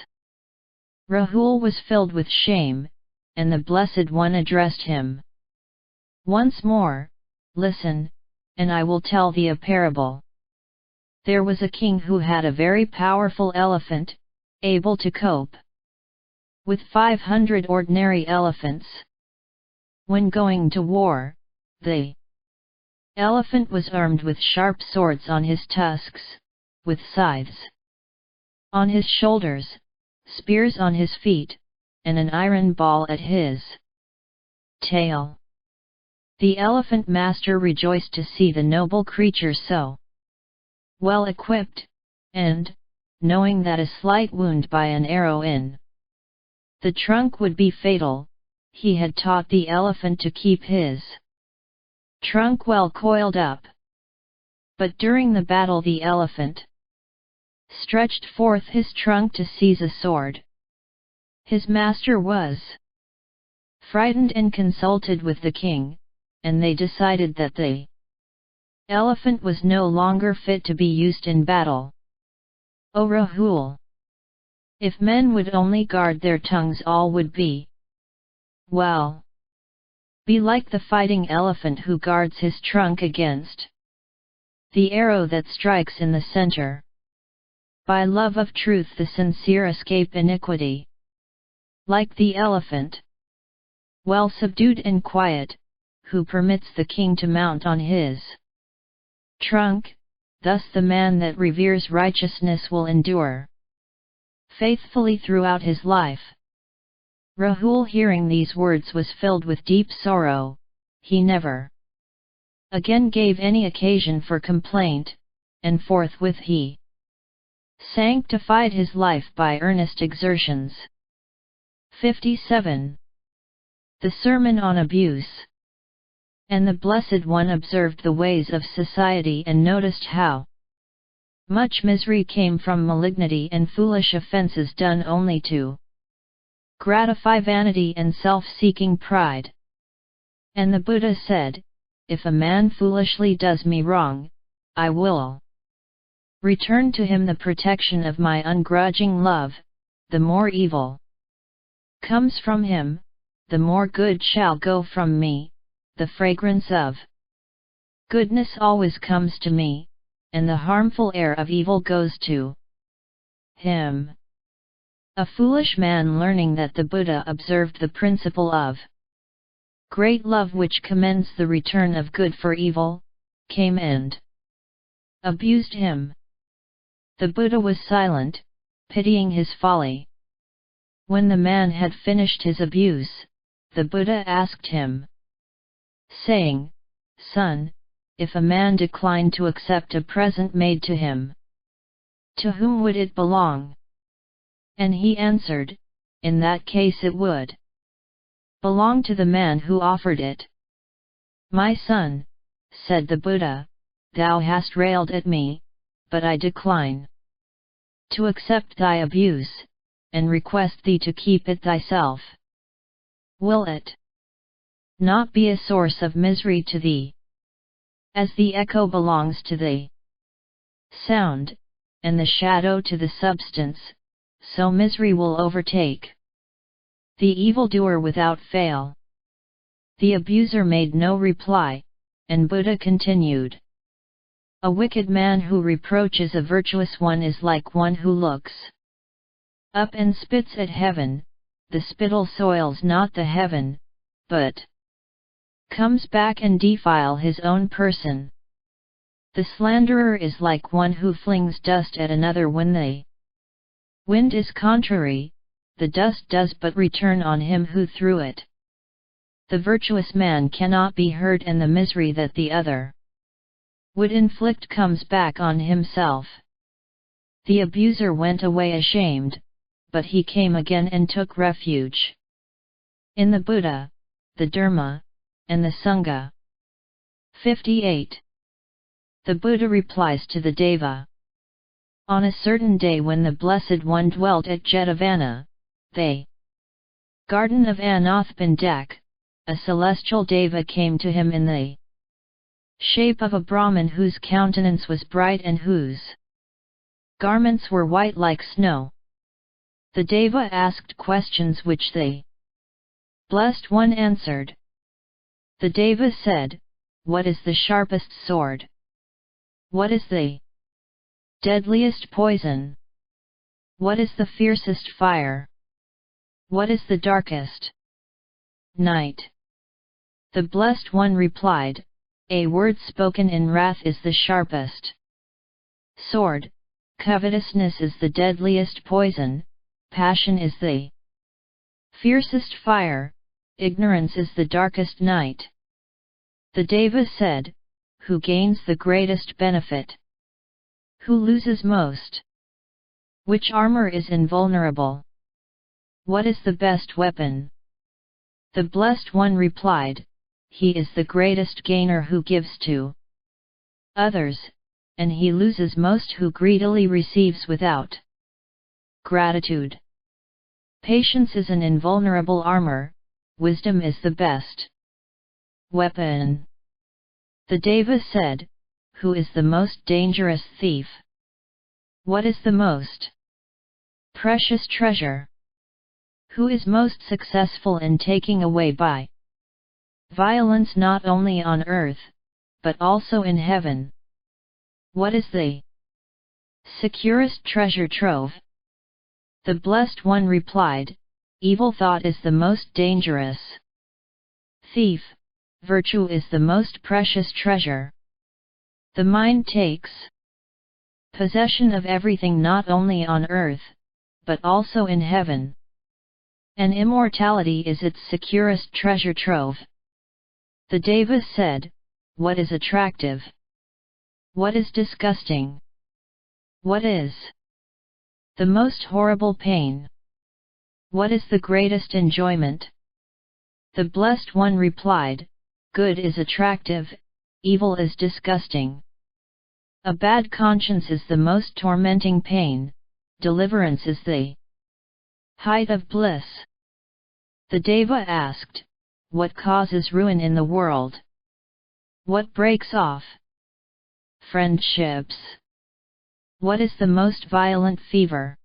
A: Rahul was filled with shame, and the Blessed One addressed him. Once more, listen, and I will tell thee a parable. There was a king who had a very powerful elephant, able to cope with 500 ordinary elephants. When going to war, the elephant was armed with sharp swords on his tusks, with scythes on his shoulders, spears on his feet, and an iron ball at his tail. The elephant master rejoiced to see the noble creature so well equipped, and, knowing that a slight wound by an arrow in the trunk would be fatal, he had taught the elephant to keep his trunk well coiled up. But during the battle the elephant stretched forth his trunk to seize a sword. His master was frightened and consulted with the king, and they decided that the elephant was no longer fit to be used in battle. O Rahul! If men would only guard their tongues, all would be well. Be like the fighting elephant who guards his trunk against the arrow that strikes in the center. By love of truth the sincere escape iniquity. Like the elephant, well subdued and quiet, who permits the king to mount on his trunk, thus the man that reveres righteousness will endure faithfully throughout his life. Rahul, hearing these words, was filled with deep sorrow. He never again gave any occasion for complaint, and forthwith he sanctified his life by earnest exertions. 57. The Sermon on Abuse. And the Blessed One observed the ways of society and noticed how much misery came from malignity and foolish offences done only to gratify vanity and self-seeking pride. And the Buddha said, if a man foolishly does me wrong, I will return to him the protection of my ungrudging love. The more evil comes from him, the more good shall go from me. The fragrance of goodness always comes to me, and the harmful air of evil goes to him. A foolish man, learning that the Buddha observed the principle of great love which commends the return of good for evil, came and abused him. The Buddha was silent, pitying his folly. When the man had finished his abuse, the Buddha asked him, saying, Son, if a man declined to accept a present made to him, to whom would it belong? And he answered, in that case it would belong to the man who offered it. My son, said the Buddha, thou hast railed at me, but I decline to accept thy abuse, and request thee to keep it thyself. Will it not be a source of misery to thee? As the echo belongs to the sound, and the shadow to the substance, so misery will overtake the evildoer without fail. The abuser made no reply, and Buddha continued. A wicked man who reproaches a virtuous one is like one who looks up and spits at heaven. The spittle soils not the heaven, but comes back and defile his own person. The slanderer is like one who flings dust at another when the wind is contrary. The dust does but return on him who threw it. The virtuous man cannot be hurt, and the misery that the other would inflict comes back on himself. The abuser went away ashamed, but he came again and took refuge in the Buddha, the Dharma, and the Sangha. 58. The Buddha replies to the Deva. On a certain day when the Blessed One dwelt at Jetavana, the garden of Anathapindaka, a celestial Deva came to him in the shape of a Brahmin whose countenance was bright and whose garments were white like snow. The Deva asked questions which the Blessed One answered. The Deva said, "What is the sharpest sword? What is the deadliest poison? What is the fiercest fire? What is the darkest night?" The Blessed One replied, "A word spoken in wrath is the sharpest sword, covetousness is the deadliest poison, passion is the fiercest fire, ignorance is the darkest night." The Deva said, "Who gains the greatest benefit? Who loses most? Which armor is invulnerable? What is the best weapon?" The Blessed One replied, "He is the greatest gainer who gives to others, and he loses most who greedily receives without gratitude. Patience is an invulnerable armor, wisdom is the best weapon." The Deva said, "Who is the most dangerous thief? What is the most precious treasure? Who is most successful in taking away by violence not only on earth, but also in heaven? What is the securest treasure trove?" The Blessed One replied, "Evil thought is the most dangerous thief, virtue is the most precious treasure. The mind takes possession of everything not only on earth, but also in heaven. And immortality is its securest treasure trove." The Deva said, "What is attractive? What is disgusting? What is the most horrible pain? What is the greatest enjoyment?" The Blessed One replied, "Good is attractive, evil is disgusting. A bad conscience is the most tormenting pain, deliverance is the height of bliss." The Deva asked, "What causes ruin in the world? What breaks off friendships? What is the most violent fever?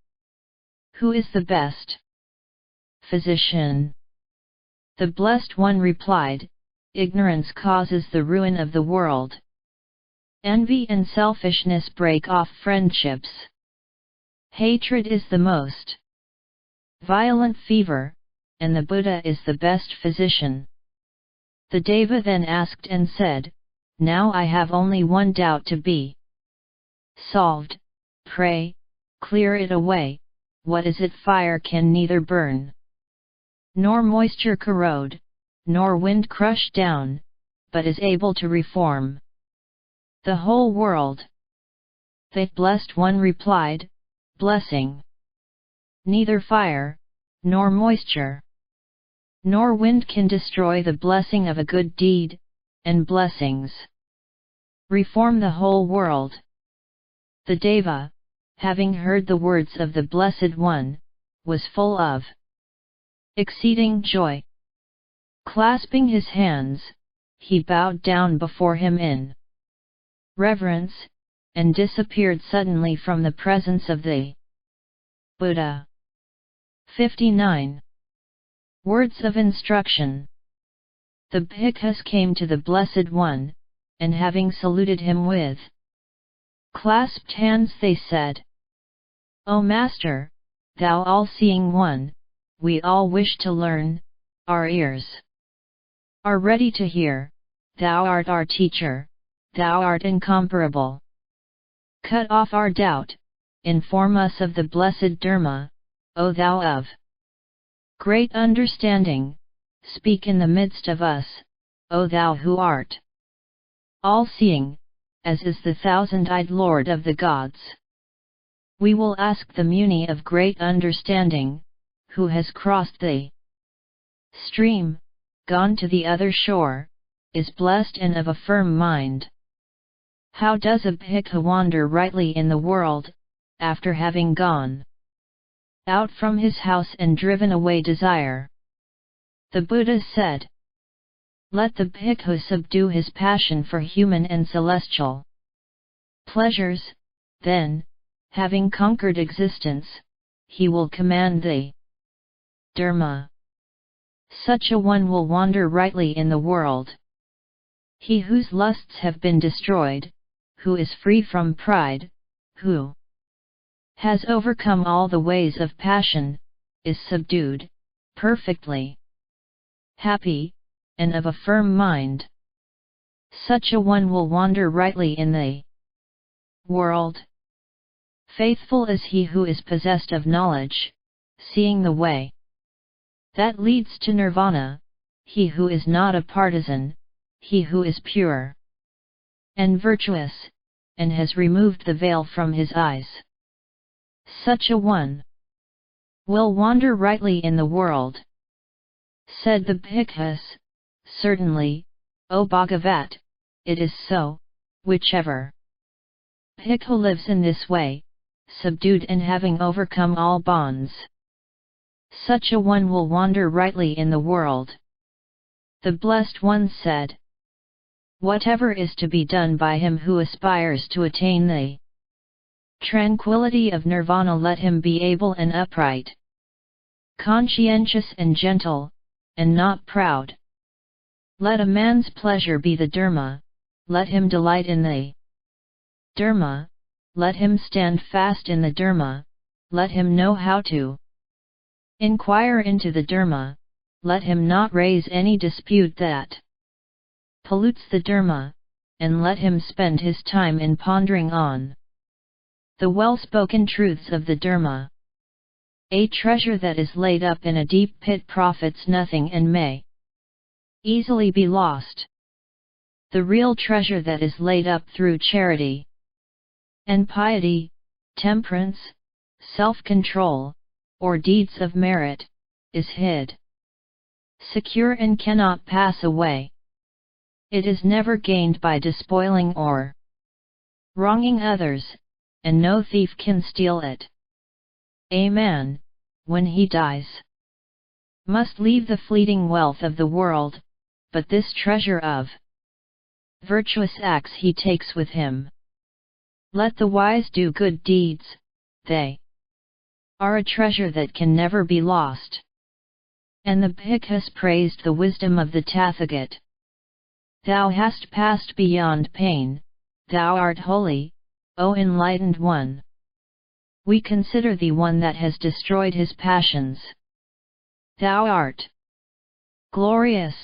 A: Who is the best physician?" The Blessed One replied, "Ignorance causes the ruin of the world. Envy and selfishness break off friendships. Hatred is the most violent fever, and the Buddha is the best physician." The Deva then asked and said, "Now I have only one doubt to be solved, pray, clear it away. What is it? Fire can neither burn, nor moisture corrode, nor wind crush down, but is able to reform the whole world." The Blessed One replied, "Blessing. Neither fire, nor moisture, nor wind can destroy the blessing of a good deed, and blessings reform the whole world." The Deva, having heard the words of the Blessed One, was full of exceeding joy. Clasping his hands, he bowed down before him in reverence, and disappeared suddenly from the presence of the Buddha. 59. Words of instruction. The bhikkhus came to the Blessed One, and having saluted him with clasped hands they said, "O Master, thou all-seeing one, we all wish to learn, our ears are ready to hear, thou art our teacher, thou art incomparable. Cut off our doubt, inform us of the blessed Dharma, O thou of great understanding, speak in the midst of us, O thou who art all-seeing, as is the thousand-eyed Lord of the gods." We will ask the Muni of great understanding, who has crossed the stream, gone to the other shore, is blessed and of a firm mind. How does a bhikkhu wander rightly in the world, after having gone out from his house and driven away desire? The Buddha said, let the bhikkhu subdue his passion for human and celestial pleasures, then, having conquered existence, he will command the Dharma. Such a one will wander rightly in the world. He whose lusts have been destroyed, who is free from pride, who has overcome all the ways of passion, is subdued, perfectly happy, and of a firm mind. Such a one will wander rightly in the world. Faithful is he who is possessed of knowledge, seeing the way that leads to nirvana, he who is not a partisan, he who is pure and virtuous, and has removed the veil from his eyes. Such a one will wander rightly in the world. Said the bhikkhus, certainly, O Bhagavat, it is so, whichever bhikkhu lives in this way, subdued and having overcome all bonds. Such a one will wander rightly in the world. The Blessed One said, whatever is to be done by him who aspires to attain the tranquility of nirvana, let him be able and upright, conscientious and gentle, and not proud. Let a man's pleasure be the Dharma, let him delight in the Dharma, let him stand fast in the Dharma, let him know how to inquire into the Dharma, let him not raise any dispute that pollutes the Dharma, and let him spend his time in pondering on the well-spoken truths of the Dharma. A treasure that is laid up in a deep pit profits nothing and may easily be lost. The real treasure that is laid up through charity and piety, temperance, self-control, or deeds of merit, is hid secure and cannot pass away. It is never gained by despoiling or wronging others, and no thief can steal it. A man, when he dies, must leave the fleeting wealth of the world, but this treasure of virtuous acts he takes with him. Let the wise do good deeds, they are a treasure that can never be lost. And the bhikkhus praised the wisdom of the Tathagat. Thou hast passed beyond pain, thou art holy, O enlightened one. We consider thee one that has destroyed his passions. Thou art glorious,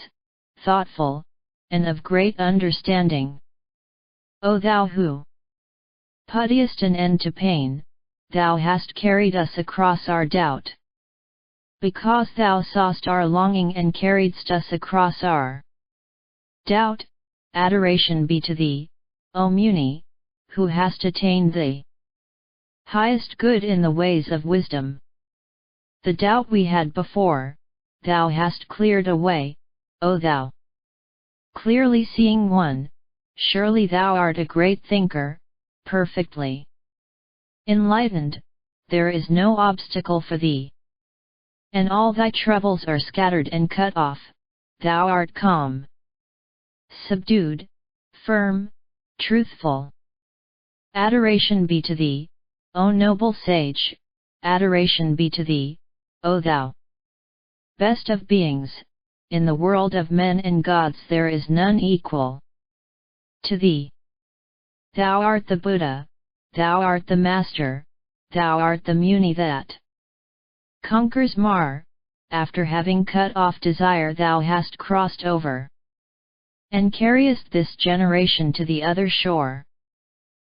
A: thoughtful, and of great understanding. O thou who puttiest an end to pain, thou hast carried us across our doubt. Because thou sawst our longing and carriedst us across our doubt, adoration be to thee, O Muni, who hast attained the highest good in the ways of wisdom. The doubt we had before, thou hast cleared away, O thou clearly seeing one, surely thou art a great thinker, perfectly enlightened, there is no obstacle for thee. And all thy troubles are scattered and cut off, thou art calm, subdued, firm, truthful. Adoration be to thee, O noble sage, adoration be to thee, O thou best of beings, in the world of men and gods there is none equal to thee. Thou art the Buddha, thou art the Master, thou art the Muni that conquers Mar, after having cut off desire thou hast crossed over, and carriest this generation to the other shore.